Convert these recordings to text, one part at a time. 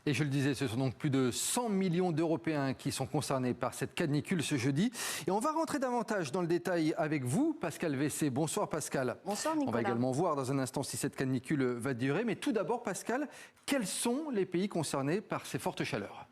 Et je le disais, ce sont donc plus de 100 millions d'Européens qui sont concernés par cette canicule ce jeudi. Et on va rentrer davantage dans le détail avec vous, Pascal Vessé. Bonsoir Pascal. Bonsoir Nicolas. On va également voir dans un instant si cette canicule va durer. Mais tout d'abord Pascal, quels sont les pays concernés par ces fortes chaleurs ?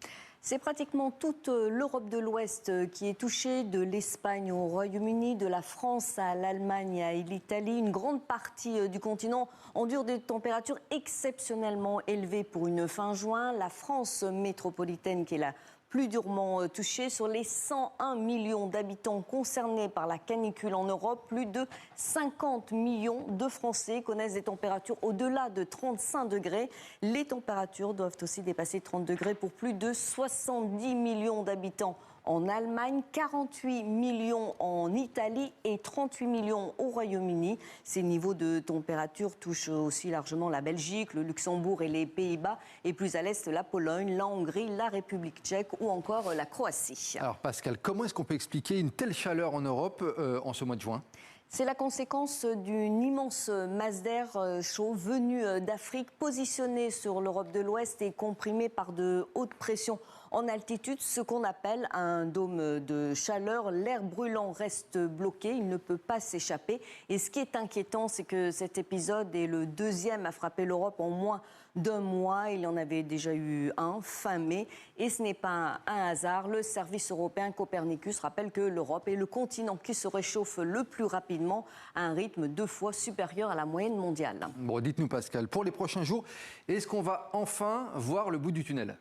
C'est pratiquement toute l'Europe de l'Ouest qui est touchée, de l'Espagne au Royaume-Uni, de la France à l'Allemagne à l'Italie. Une grande partie du continent endure des températures exceptionnellement élevées pour une fin juin. La France métropolitaine qui est la plus durement touchée. Sur les 101 millions d'habitants concernés par la canicule en Europe, plus de 50 millions de Français connaissent des températures au-delà de 35 degrés. Les températures doivent aussi dépasser 30 degrés pour plus de 70 millions d'habitants en Allemagne, 48 millions en Italie et 38 millions au Royaume-Uni. Ces niveaux de température touchent aussi largement la Belgique, le Luxembourg et les Pays-Bas, et plus à l'est la Pologne, la Hongrie, la République tchèque ou encore la Croatie. Alors Pascal, comment est-ce qu'on peut expliquer une telle chaleur en Europe en ce mois de juin ? C'est la conséquence d'une immense masse d'air chaud venue d'Afrique, positionnée sur l'Europe de l'Ouest et comprimée par de hautes pressions en altitude, ce qu'on appelle un dôme de chaleur. L'air brûlant reste bloqué, il ne peut pas s'échapper. Et ce qui est inquiétant, c'est que cet épisode est le deuxième à frapper l'Europe en moins d'un mois. Il y en avait déjà eu un fin mai. Et ce n'est pas un hasard. Le service européen Copernicus rappelle que l'Europe est le continent qui se réchauffe le plus rapidement à un rythme 2 fois supérieur à la moyenne mondiale. Bon, dites-nous Pascal, pour les prochains jours, est-ce qu'on va enfin voir le bout du tunnel ?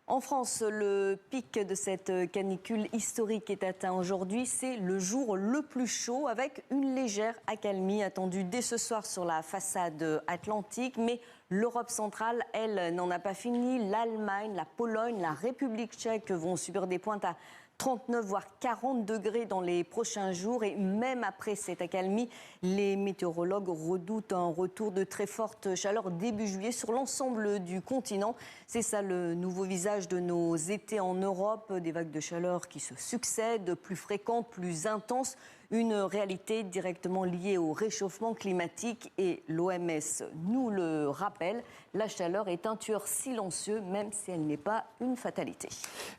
En France, le pic de cette canicule historique est atteint aujourd'hui. C'est le jour le plus chaud avec une légère accalmie attendue dès ce soir sur la façade atlantique. Mais l'Europe centrale, elle, n'en a pas fini. L'Allemagne, la Pologne, la République tchèque vont subir des pointes à 39 voire 40 degrés dans les prochains jours. Et même après cette accalmie, les météorologues redoutent un retour de très forte chaleur début juillet sur l'ensemble du continent. C'est ça le nouveau visage de nos étés en Europe. Des vagues de chaleur qui se succèdent, plus fréquentes, plus intenses. Une réalité directement liée au réchauffement climatique. Et l'OMS nous le rappelle, la chaleur est un tueur silencieux, même si elle n'est pas une fatalité.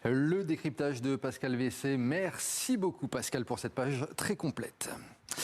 Le décryptage de Pascal Vessé. Merci beaucoup Pascal pour cette page très complète.